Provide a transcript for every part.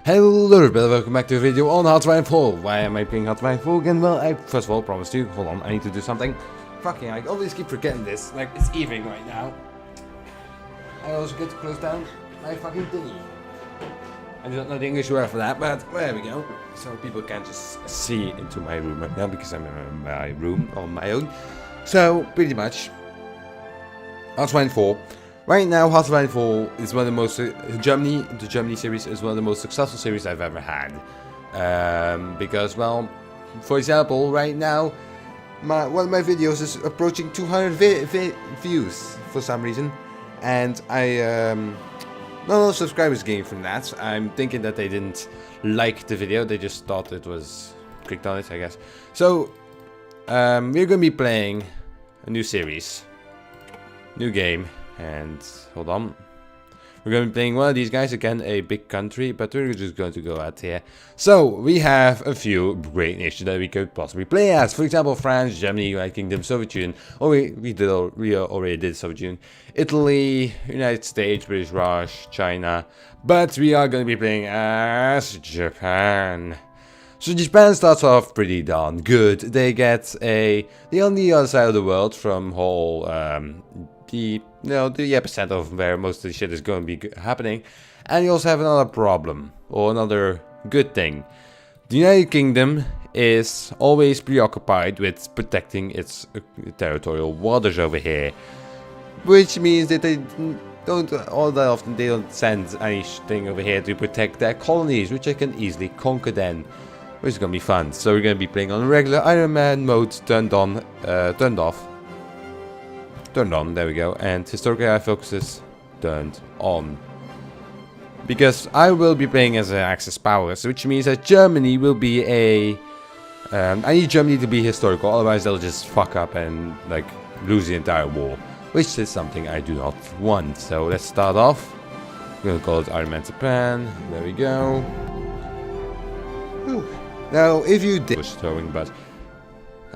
Hello everybody, welcome back to a video on Hardline 4. Why am I playing Hardline 4 again? Well, I first of all promised you. Hold on, I need to do something. Fucking, I always keep forgetting this. Like, it's evening right now. I also get to close down my fucking thingy. I do not know the English word for that, but there we go. So people can just see into my room right now because I'm in my room on my own. So, pretty much, Hardline 4. Right now, Hardline 4 is one of the most, the Germany series is one of the most successful series I've ever had. Because, well, for example, right now, one of my videos is approaching 200 views for some reason. And not a lot of subscribers gained from that. I'm thinking that they didn't like the video, they just thought it was, clicked on it, I guess. So, we're going to be playing a new series, new game. And hold on, we're going to be playing one of these guys again, a big country, but we're just going to go out here. So we have a few great nations that we could possibly play as. For example, France, Germany, United Kingdom, Soviet Union. Oh, we already did Soviet Union. Italy, United States, British Raj, China. But we are going to be playing as Japan. So Japan starts off pretty darn good. They get they're on the other side of the world from whole the epicenter of where most of the shit is going to be happening. And you also have another problem, or another good thing. The United Kingdom is always preoccupied with protecting its territorial waters over here, which means that they don't all that often they don't send anything over here to protect their colonies, which they can easily conquer then, which is going to be fun. So we're going to be playing on regular Iron Man mode, turned on, turned off. Turned on, there we go, and historical AI focus is turned on. Because I will be playing as an Axis powers, which means that Germany will be I need Germany to be historical, otherwise they'll just fuck up and like lose the entire war, which is something I do not want. So let's start off. We're gonna call it Iron Man Japan. There we go. Whew. Now, if you did was throwing, but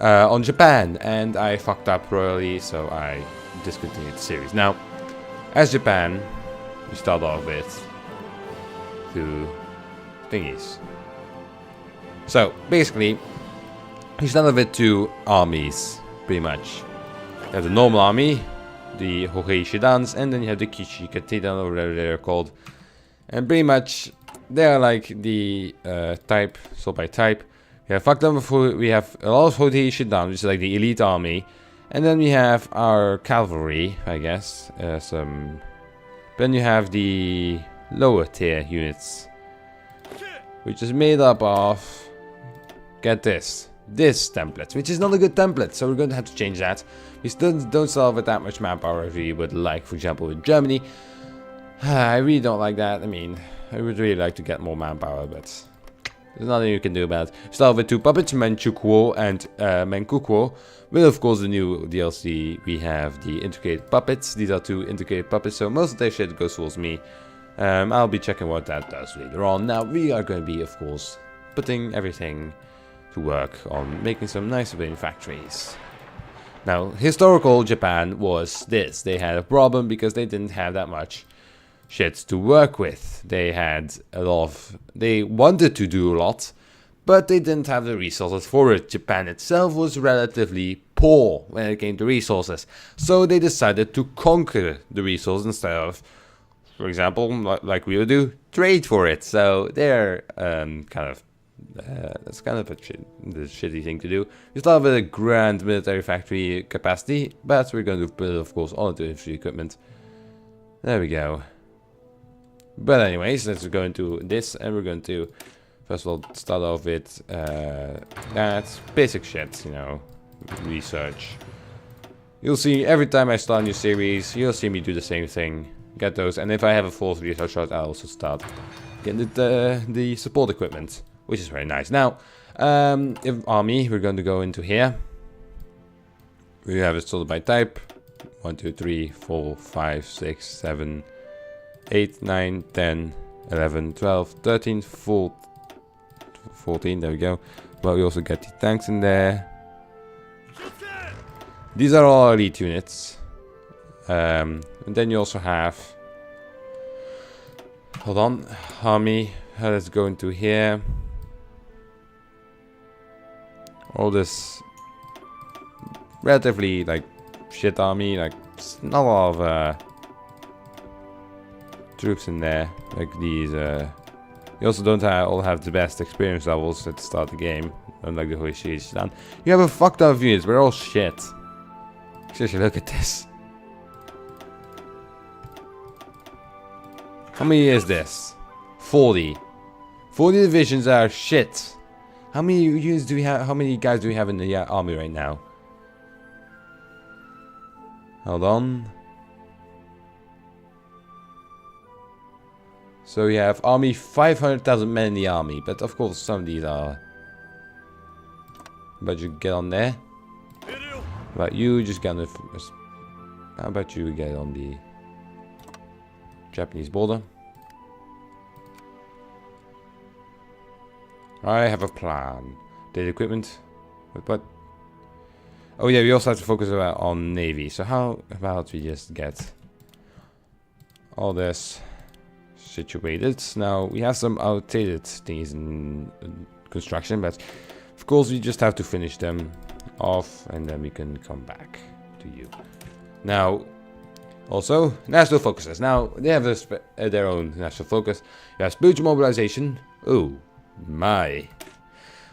on Japan, and I fucked up royally, so I discontinued the series. Now, as Japan, we start off with two thingies. So, basically, we start off with two armies, pretty much. You have the normal army, the Hohei Shidans, and then you have the Kishi Katidan, or whatever they're called. And pretty much, they're like the type, so by type. We have we have a lot of Hohei Shidan, which is like the elite army. And then we have our cavalry, I guess. Then you have the lower tier units, which is made up of, get this template, which is not a good template, so we're going to have to change that. We still don't start with that much manpower as we would like, for example, with Germany. I really don't like that. I mean, I would really like to get more manpower, but there's nothing you can do about it. Start with two puppets, Manchukuo and Menkukuo. With, of course, the new DLC, we have the integrated puppets. These are two integrated puppets, so most of their shit goes towards me. I'll be checking what that does later on. Now, we are going to be, of course, putting everything to work on making some nice civilian factories. Now, historical Japan was this. They had a problem because they didn't have that much shit to work with. They had a lot of, they wanted to do a lot, but they didn't have the resources for it. Japan itself was relatively poor when it came to resources, so they decided to conquer the resources instead of, for example, like we would do, trade for it. So they're that's kind of the shitty thing to do. We start with a grand military factory capacity, but we're going to put it, of course, all into infantry equipment. There we go. But anyways, let's go into this, and we're going to first of all start off with that basic shit, you know, research. You'll see every time I start a new series, you'll see me do the same thing, get those, and if I have a fourth research shot, I'll also start getting the support equipment, which is very nice. Now, if army, we're going to go into here. We have it sorted by type: 1, 2, 3, 4, 5, 6, 7. 8, 9, 10, 11, 12, 13, 14, there we go. But we also get the tanks in there. These are all elite units. And then you also have, hold on, army, let's go into here. All this relatively like shit army, like not a lot of troops in there. Like these. You also don't all have the best experience levels at the start of the game, unlike the Hoshizan. You have a fuck ton of units, we're all shit. Seriously, look at this. How many is this? 40. 40 divisions are shit. How many units do we have? How many guys do we have in the army right now? Hold on. So we have army 500,000 men in the army, but of course some of these are. But you get on there. How about you just get on the? How about you get on the Japanese border? I have a plan. Data equipment. What? Oh yeah, we also have to focus on navy. So how about we just get all this situated? Now we have some outdated things in construction, but of course we just have to finish them off, and then we can come back to you. Now, also national focuses. Now they have their own national focus. You have spiritual mobilization. Oh my.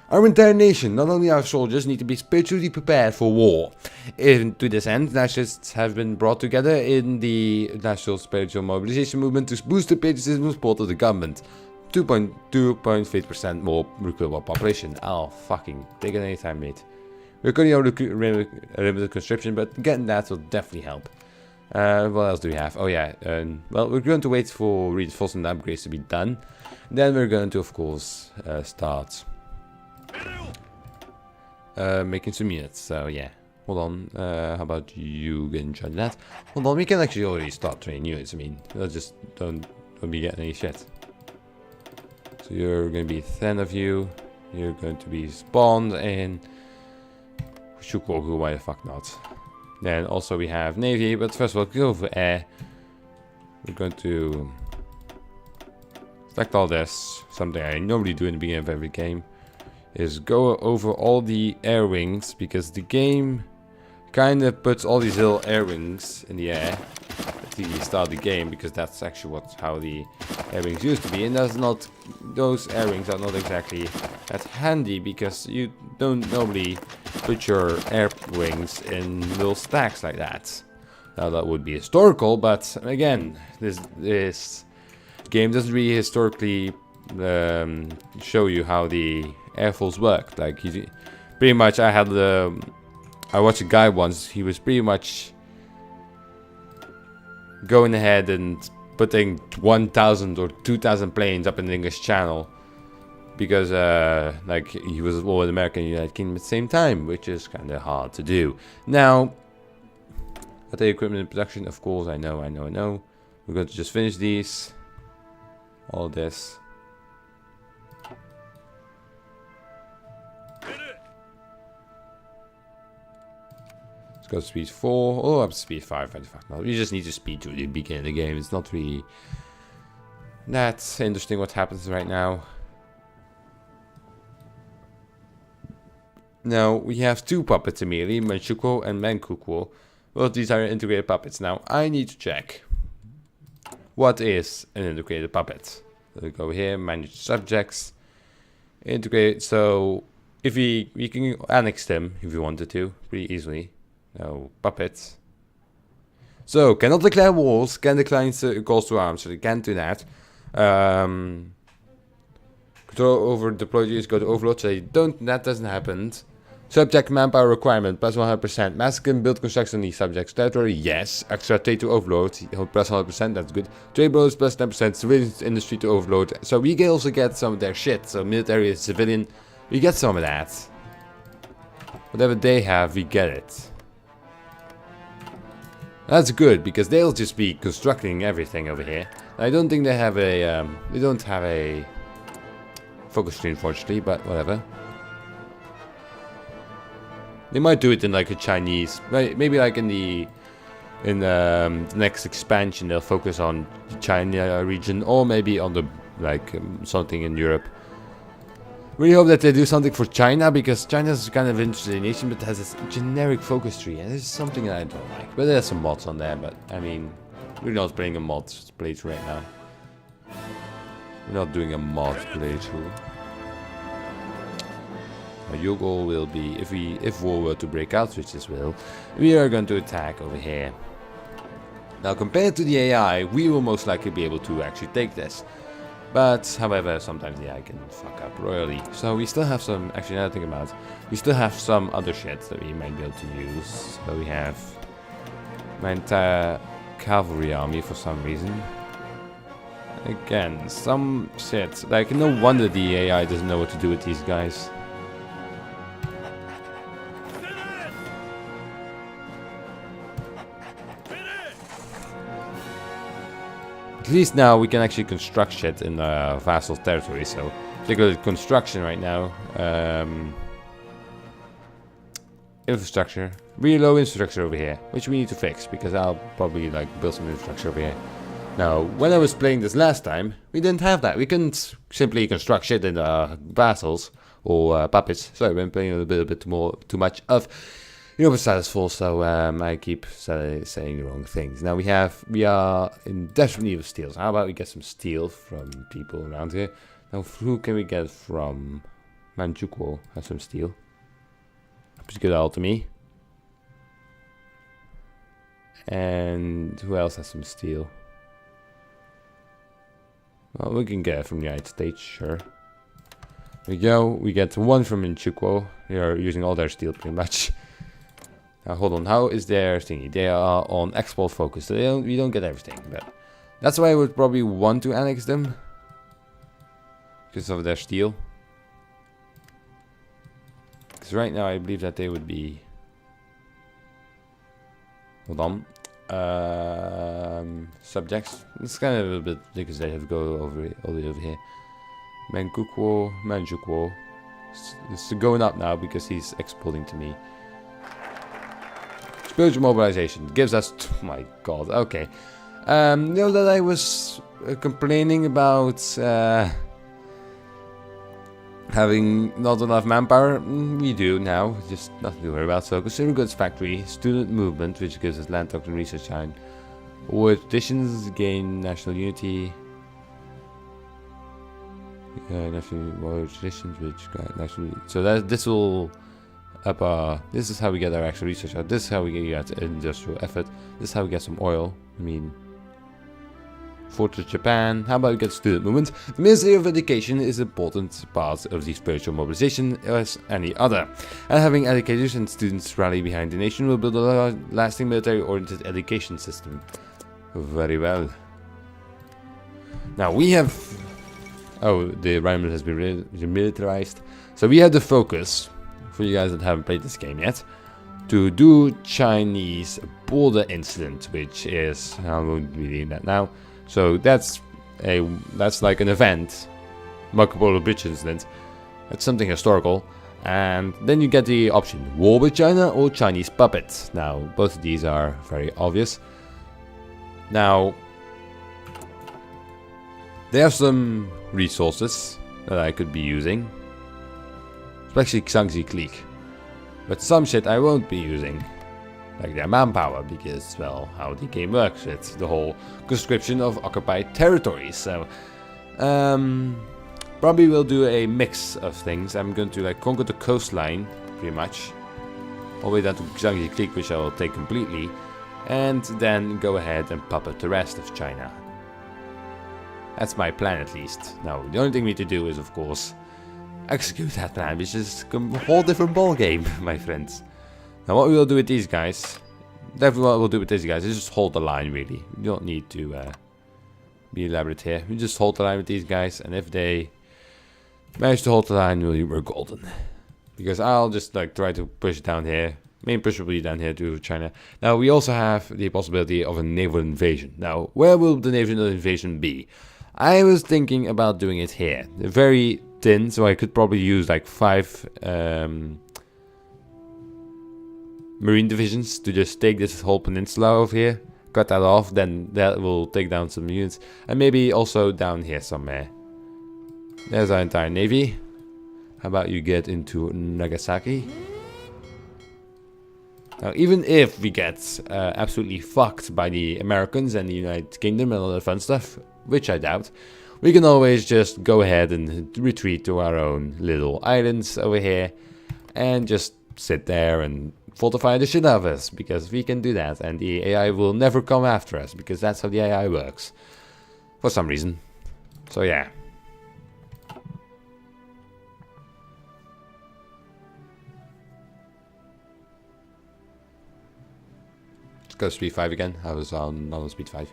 Our entire nation, not only our soldiers, need to be spiritually prepared for war. To this end, nationalists have been brought together in the National Spiritual Mobilization Movement to boost the patriotism and support of the government. 2.5% more recruitable population. I'll fucking take it anytime, mate. We're currently on limited conscription, but getting that will definitely help. What else do we have? Oh yeah, well, we're going to wait for reinforcement upgrades to be done. Then we're going to, of course, start making some units. So yeah, hold on. How about you get in charge of that? Hold on, we can actually already start training units. I mean, just don't be getting any shit. So you're going to be 10 of you. You're going to be spawned in Shikoku. Why the fuck not? Then also we have navy, but first of all, go for air. We're going to select all this. Something I normally do in the beginning of every game is go over all the air wings, because the game kind of puts all these little air wings in the air at the start of the game, because that's actually how the air wings used to be, and those air wings are not exactly that handy, because you don't normally put your air wings in little stacks like that. Now that would be historical, but again, this game doesn't really historically show you how the airfoils work. Like pretty much, I watched a guy once. He was pretty much going ahead and putting 1,000 or 2,000 planes up in the English Channel, because like he was all in America and United Kingdom at the same time, which is kind of hard to do. Now, at the equipment in production, of course, I know. We're going to just finish these, all this. Let's go to speed 4, or up to speed 5. What the fuck not? You just need to speed to the beginning of the game. It's not really that interesting what happens right now. Now, we have two puppets immediately, Manchukuo and Manchukuo. Well, these are integrated puppets. Now, I need to check what is an integrated puppet. So go here, manage subjects, integrate. So, if we can annex them if we wanted to, pretty easily. No, puppets. So, cannot declare wars, can decline calls to arms, so they can't do that. Control over deployed units, go to overload, so that doesn't happen. Subject manpower requirement, plus 100%. Massacre and build construction on these subjects. Territory, yes. Extra T to overload, plus 100%, that's good. Trade bonus, plus 10%. Civilian industry to overload. So we can also get some of their shit. So military, civilian, we get some of that. Whatever they have, we get it. That's good, because they'll just be constructing everything over here. I don't think they have a, they don't have a focus tree, unfortunately, but whatever. They might do it in like a Chinese, maybe like in the next expansion they'll focus on the China region, or maybe on the like something in Europe. Really hope that they do something for China, because China's kind of interesting nation, but has this generic focus tree, and this is something that I don't like. But there's some mods on there, but I mean, we're not playing a mod playthrough right now. We're not doing a mod playthrough. Your goal will be, if war were to break out, which this will, we are going to attack over here. Now, compared to the AI, we will most likely be able to actually take this. But, however, sometimes the AI can fuck up royally. So we still have some, actually now I think about it, we still have some other shit that we might be able to use. So we have my entire cavalry army for some reason. Again, some shit. Like, no wonder the AI doesn't know what to do with these guys. At least now we can actually construct shit in vassal territory, so particularly construction right now. Infrastructure. Really low infrastructure over here, which we need to fix, because I'll probably like build some infrastructure over here. Now, when I was playing this last time, we didn't have that. We couldn't simply construct shit in vassals or puppets. Sorry, I've been playing a little bit too much of Europa Statusful, so I keep saying the wrong things. Now we are in desperate need of steel. So how about we get some steel from people around here? Now who can we get from? Manchukuo has some steel. Pretty good all to me. And who else has some steel? Well, we can get it from the United States, sure. There we go. We get one from Manchukuo. We are using all their steel pretty much. Now, hold on, how is their thingy? They are on export focus, so we don't get everything, but that's why I would probably want to annex them. Because of their steel. Because right now I believe that they would be... Hold on. Subjects. It's kind of a little bit because they have to go all the way over here. Manchukuo. It's going up now because he's exporting to me. Spiritual mobilization gives us, oh my god, okay. You know that I was complaining about having not enough manpower? We do now, just nothing to worry about. So consumer goods factory, student movement, which gives us land token research time. War traditions gain national unity. National war traditions, which got national. So that this will. This is how we get our actual research out. This is how we get industrial effort. This is how we get some oil. I mean, Fortress Japan. How about we get student movement? The Ministry of Education is an important part of the spiritual mobilization as any other. And having educators and students rally behind the nation will build a lasting military-oriented education system. Very well. Now we have... Oh, the environment has been remilitarized. So we have the focus... For you guys that haven't played this game yet, to do Chinese border incident, which is, I won't be doing that now. So that's like an event, Marco Polo Bridge incident. That's something historical, and then you get the option: war with China or Chinese puppets. Now both of these are very obvious. Now there are some resources that I could be using. Especially Xiangxi Clique. But some shit I won't be using. Like their manpower, because, well, how the game works. It's the whole conscription of occupied territories. So, probably will do a mix of things. I'm going to like conquer the coastline, pretty much. All the way down to Xiangxi Clique, which I will take completely. And then go ahead and puppet the rest of China. That's my plan at least. Now, the only thing we need to do is, of course... execute that plan, which is a whole different ball game, my friends. Now what we will do with these guys, definitely what we'll do with these guys is just hold the line, really. You don't need to be elaborate here. We just hold the line with these guys, and if they manage to hold the line, we're golden. Because I'll just like try to push down here. Main push will be down here to China. Now we also have the possibility of a naval invasion. Now where will the naval invasion be? I was thinking about doing it here. Very thin, so I could probably use like 5 marine divisions to just take this whole peninsula over here, cut that off, then that will take down some units, and maybe also down here somewhere. There's our entire navy. How about you get into Nagasaki? Now, even if we get absolutely fucked by the Americans and the United Kingdom and all that fun stuff, which I doubt, we can always just go ahead and retreat to our own little islands over here and just sit there and fortify the shit out of us, because we can do that and the AI will never come after us, because that's how the AI works. For some reason. So yeah. Go speed 5 again. I was on speed 5.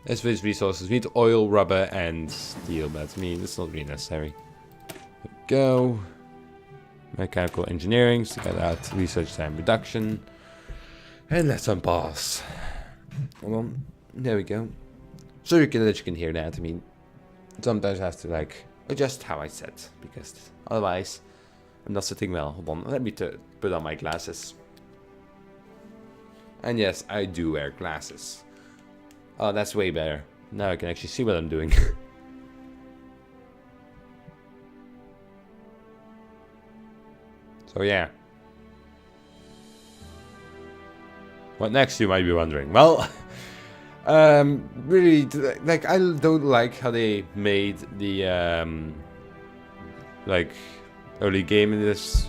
Let's waste resources. We need oil, rubber, and steel, but I mean, it's not really necessary. Go. Mechanical engineering, so get out research time reduction. And let's unpause. Hold on. There we go. So you can hear that. I mean, sometimes I have to like adjust how I sit, because otherwise I'm not sitting well. Hold on. Let me put on my glasses. And yes, I do wear glasses. Oh, that's way better. Now I can actually see what I'm doing. So yeah. What next, you might be wondering? Well, really, like, I don't like how they made the like early game in this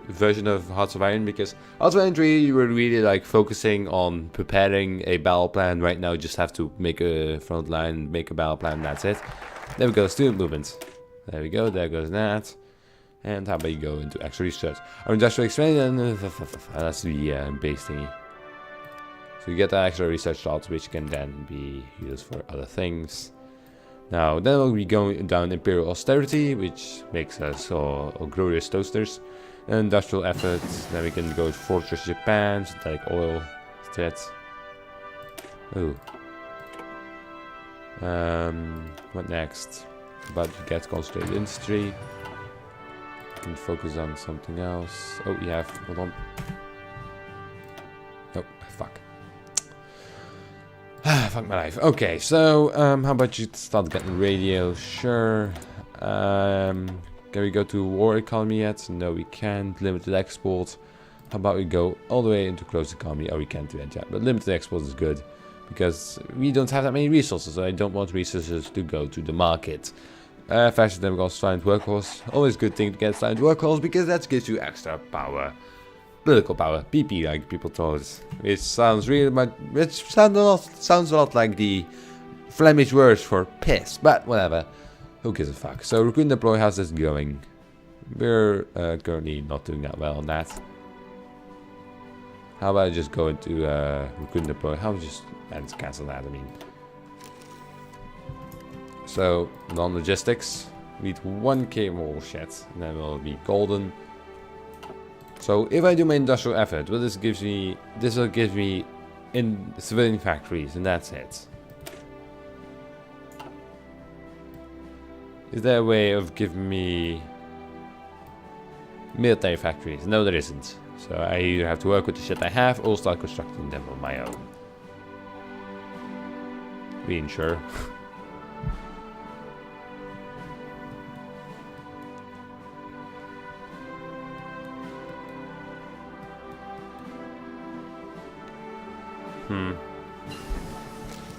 version of Hearts of Iron, because Hearts of Iron 3 you were really like focusing on preparing a battle plan. Right now you just have to make a front line, make a battle plan, that's it. There we go, student movement. There we go, there goes that. And how about you go into extra research? Our industrial expansion, that's the base thingy. So you get that extra research slots, which can then be used for other things. Now, then we'll be going down Imperial Austerity, which makes us all glorious toasters. And industrial efforts, then we can go to Fortress Japan, synthetic oil, instead. Ooh. What next? About to get concentrated industry. And focus on something else. Oh, you have, hold on. Oh, fuck. Fuck my life. Okay, so, how about you start getting radio? Sure. Can we go to war economy yet? No, we can't. Limited export. How about we go all the way into closed economy? Oh, we can't do that yet. But limited export is good, because we don't have that many resources. So I don't want resources to go to the market. Faster than we got silent workhorse. Always good thing to get silent workhorse, because that gives you extra power. Political power. PP, like people told us. It sounds really much. It sounds a lot like the Flemish words for piss, but whatever. Who gives a fuck? So Raccoon Deploy, how's this going? We're currently not doing that well on that. How about I just go into Raccoon Deploy? How about just cancel that? I mean. So non-logistics. We need 1k more shit, and then we'll be golden. So if I do my industrial effort, well, this will give me in civilian factories, and that's it. Is there a way of giving me military factories? No, there isn't. So I either have to work with the shit I have or start constructing them on my own. Being sure.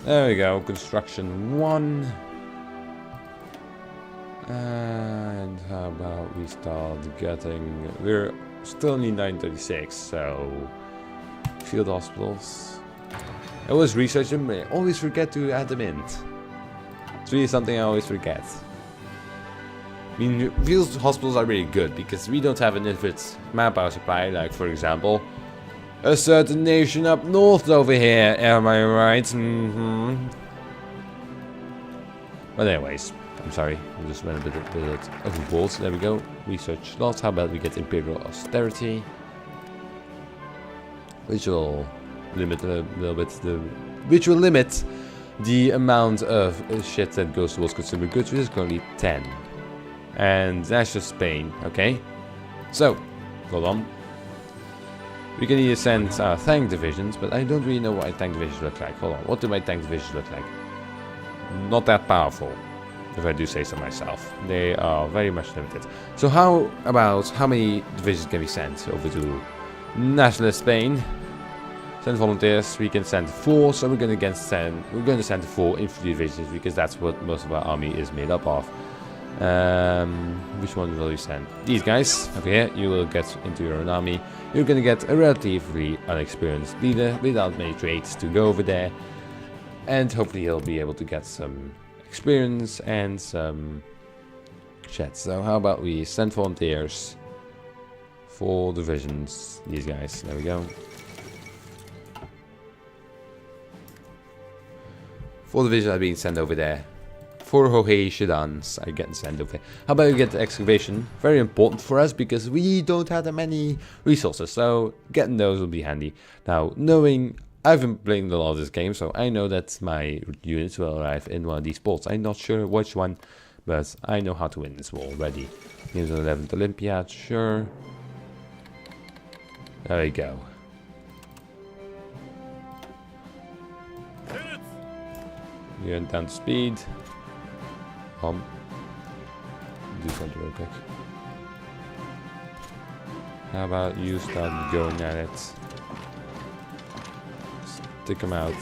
There we go, construction 1. And how about we start getting... We're still need 936, so... Field hospitals. I always research them, but I always forget to add them in. It's really something I always forget. I mean, field hospitals are really good, because we don't have an infinite manpower supply, like for example... a certain nation up north over here, am I right? But anyways, I'm sorry, I just went a bit overboard. There we go. Research slots. How about we get Imperial Austerity, which will limit a little bit the amount of shit that goes towards consumer goods, which is currently 10, and that's just Spain. Okay, so hold on. We can either send tank divisions, but I don't really know what tank divisions look like. Hold on, what do my tank divisions look like? Not that powerful. if I do say so myself. They are very much limited. So how about how many divisions can we send over to Nationalist Spain? Send volunteers. We can send 4, so we're going to send 4 infantry divisions because that's what most of our army is made up of. Which one will we send? These guys over here. You will get into your own army. You're going to get a relatively unexperienced leader without many traits to go over there, and hopefully he'll be able to get some experience and some shit. So how about we send volunteers? 4 divisions. These guys. There we go. 4 divisions are being sent over there. 4 Hohei Shidans are getting sent over there. How about we get the excavation? Very important for us because we don't have that many resources. So getting those will be handy. Now, knowing I've been playing a lot of this game, so I know that my units will arrive in one of these ports. I'm not sure which one, but I know how to win this war already. Here's an 11th Olympiad, sure. There we go. You're down to speed. Do something real quick. How about you start going at it? Stick them out.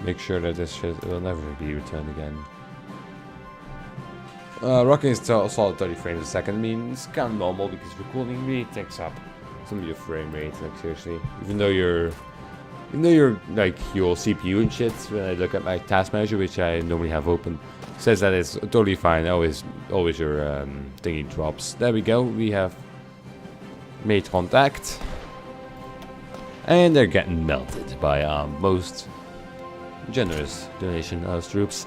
Make sure that this shit will never be returned again. Rocking is solid 30 frames a second means kind of normal because recording really takes up some of your frame rate, like seriously. Even though you're like your CPU and shit, when I look at my task manager, which I normally have open, says that it's totally fine. Always your thingy drops. There we go. We have made contact, and they're getting melted by our most generous donation of troops.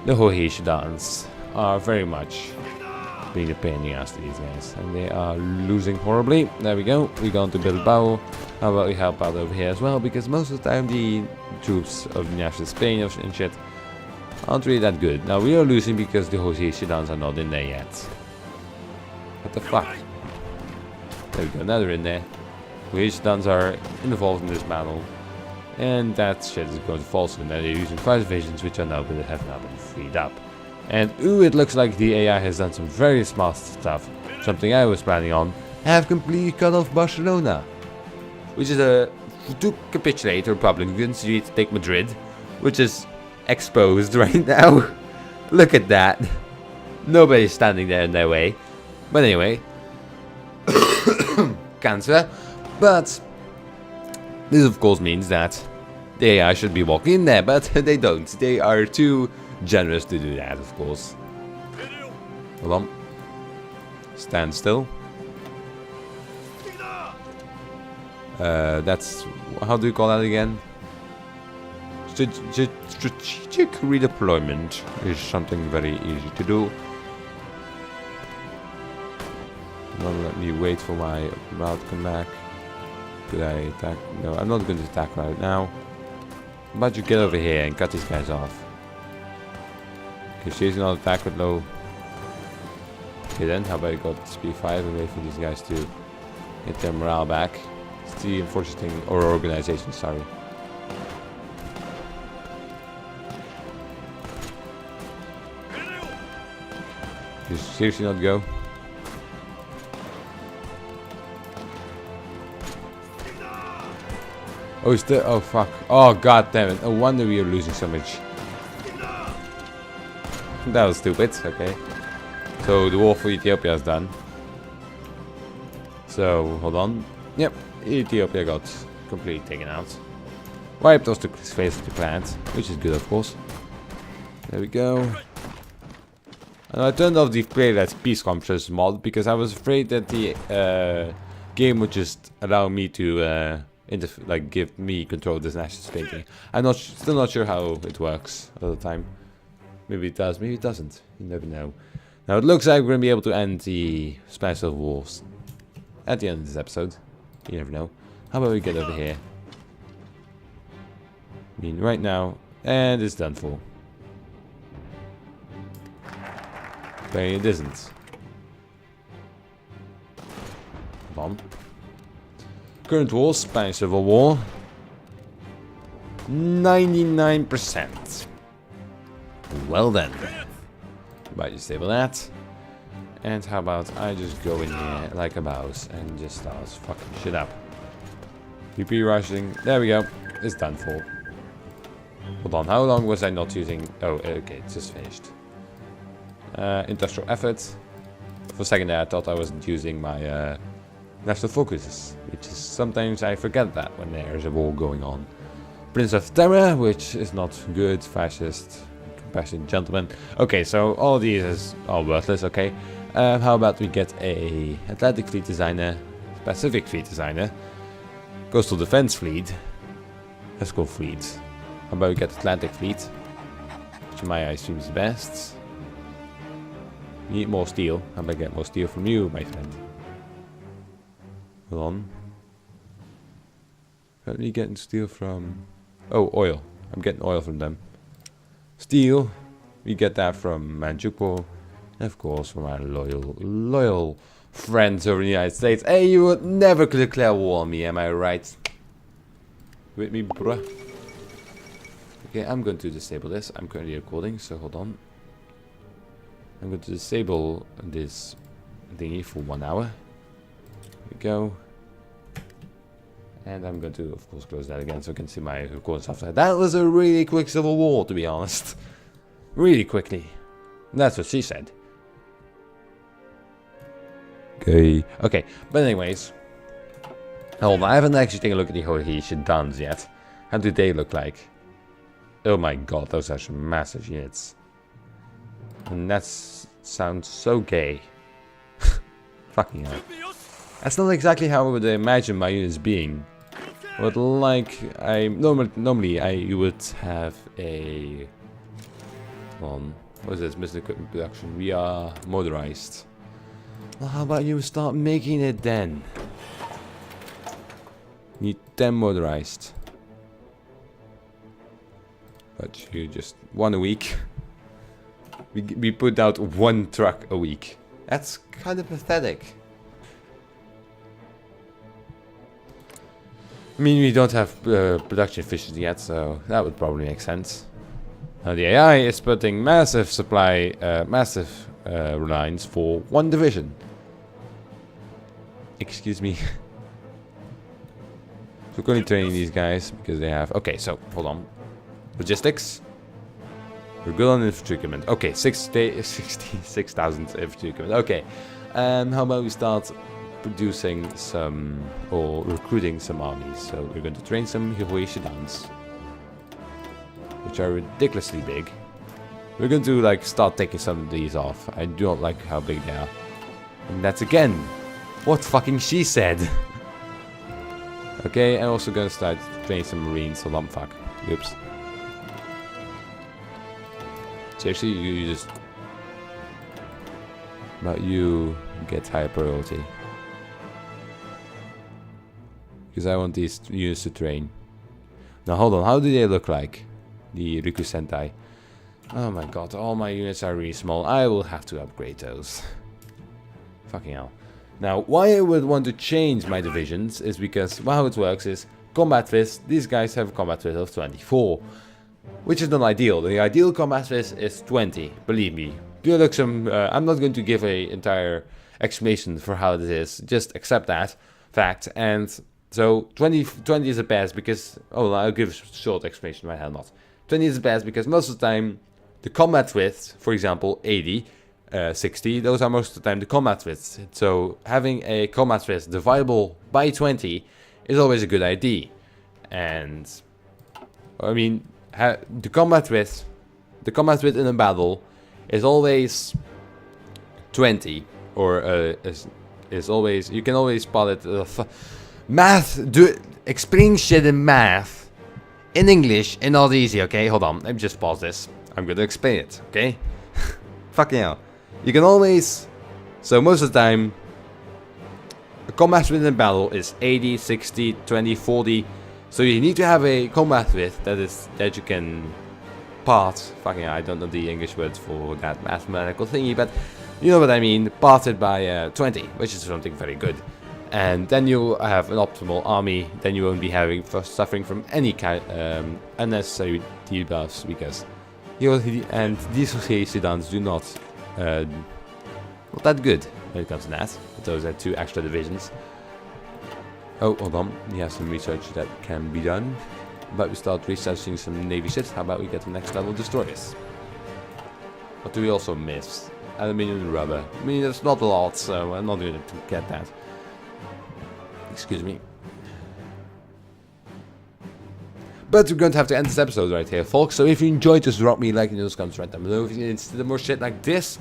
The Hohei Shidans are very much being a pain in the ass to these guys, and they are losing horribly. There we go. We're going to Bilbao. How about we help out over here as well, because most of the time the troops of the National Spain and shit aren't really that good. Now we are losing because the Hohei Shidans are not in there yet. What the fuck? There we go. Now they're in there. Hohei Shidans are involved in this battle, and that shit is going to fall soon. Now they're using 5 divisions, which are now have now been freed up. And ooh, it looks like the AI has done some very smart stuff. Something I was planning on. Have completely cut off Barcelona. Which is to capitulate, the Republicans need to take Madrid. Which is exposed right now. Look at that. Nobody's standing there in their way. But anyway. Cancer. But this of course means that the AI should be walking in there. But they don't. They are too generous to do that, of course. Hold on. Stand still. That's... how do you call that again? Strategic redeployment is something very easy to do. Don't let me wait for my route to come back. Could I attack? No, I'm not going to attack right now. But you get over here and cut these guys off. Okay, she's not attack with low. Okay then, how about you go to speed 5 and wait for these guys to get their morale back. It's the unfortunate thing, or organization, sorry. You seriously not go? Oh, still. Oh, fuck. Oh, god damn it. No wonder we are losing so much. That was stupid. Okay. So, the war for Ethiopia is done. So, hold on. Yep. Ethiopia got completely taken out. Wiped off the face of the planet, which is good, of course. There we go. And I turned off the play that's peace conference mod because I was afraid that the game would just allow me to like give me control of this national Spain thing. I'm still not sure how it works all the time. Maybe it does, maybe it doesn't. You never know. Now it looks like we're gonna be able to end the Spanish Civil Wars at the end of this episode. You never know. How about we get over here? I mean, right now, and it's done for. But it isn't. Bomb. Current war, Spanish Civil War. 99%. Well then. Might disable that. And how about I just go in here like a mouse and just start fucking shit up. PP rushing. There we go. It's done for. Hold on, how long was I not using... Oh, okay, it's just finished. Industrial effort. For a second there, I thought I wasn't using my national focuses, which is sometimes I forget that when there's a war going on. Prince of Terror, which is not good. Fascist, compassionate gentleman. Okay, so all of these are worthless. Okay, how about we get a Atlantic Fleet designer, Pacific Fleet designer, Coastal Defense Fleet, Escort Fleet. How about we get Atlantic Fleet, which in my eyes seems best. We need more steel. How about I get more steel from you, my friend? Hold on. Where are we getting steel from? Oh, oil. I'm getting oil from them. Steel, we get that from Manchukuo. And of course from our loyal friends over in the United States. Hey, you would never declare war on me, am I right? With me, bruh. Okay, I'm going to disable this. I'm currently recording, so hold on. I'm going to disable this thingy for 1 hour. Here we go. And I'm going to, of course, close that again so I can see my recording software. That was a really quick civil war, to be honest. Really quickly. That's what she said. Okay. Okay, but anyways. Hold on, I haven't actually taken a look at the Cohesion Duns yet. How do they look like? Oh my god, those are some massive units. And that sounds so gay. Fucking hell. That's not exactly how I would imagine my units being. But like, normally you would have a... what is this? Missile equipment production. We are motorized. Well, how about you start making it then? Need 10 motorized. But you just 1 a week. We put out 1 truck a week. That's kind of pathetic. I mean, we don't have production efficiency yet, so that would probably make sense. Now the AI is putting massive supply, reliance for 1 division. Excuse me. So we're going to train these guys because they have... Okay, so hold on. Logistics. We're good on infantry equipment. Okay, 66,000 infantry equipment. Okay. How about we start producing some, or recruiting some armies. So we're going to train some Hiroshidans, which are ridiculously big. We're going to like start taking some of these off. I do not like how big they are. And that's again what fucking she said. Okay, I'm also going to start training some Marines. So fuck. Oops. Seriously, you just... But you get higher priority. Because I want these units to train. Now hold on, how do they look like? The Riku Sentai. Oh my god, all my units are really small. I will have to upgrade those. Fucking hell. Now, why I would want to change my divisions is because how it works is combat fist. These guys have a combat fist of 24. Which is not ideal. The ideal combat fist is 20. Believe me. Do look some... I'm not going to give an entire explanation for how this is. Just accept that fact. And so 20 is the best because... Oh, I'll give a short explanation. Why the hell not? 20 is the best because most of the time the combat width, for example, 80, 60, those are most of the time the combat widths. So having a combat width divisible by 20 is always a good idea. And I mean, the combat width in a battle is always 20, or is always, you can always spot it. Explain shit in math in English and not easy. Okay, hold on, let me just pause this. I'm gonna explain it. Okay. Fucking hell. You can always... So most of the time, a combat width in battle is 80, 60, 20, 40. So you need to have a combat width that you can part. Fucking hell, I don't know the English words for that mathematical thingy, but you know what I mean. Parted by 20, which is something very good. And then you have an optimal army. Then you won't be suffering from any kind unnecessary debuffs because and these Seidans do not that good when it comes to that. But those are 2 extra divisions. Oh, hold on. We have some research that can be done. But we start researching some navy ships. How about we get the next level destroyers? What do we also miss? Aluminium and rubber. I mean, that's not a lot, so I'm not going to get that. Excuse me. But we're going to have to end this episode right here, folks. So if you enjoyed, just drop me a like in those comments right down below. If you're interested in more shit like this,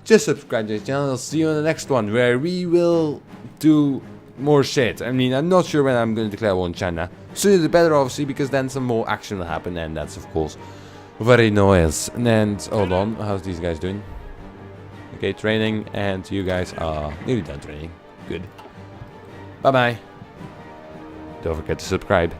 just subscribe to the channel. I'll see you in the next one, where we will do more shit. I mean, I'm not sure when I'm going to declare war on China. Sooner the better, obviously, because then some more action will happen, and that's, of course, very nice. And hold on, how's these guys doing? Okay, training, and you guys are nearly done training. Good. Bye-bye. Don't forget to subscribe.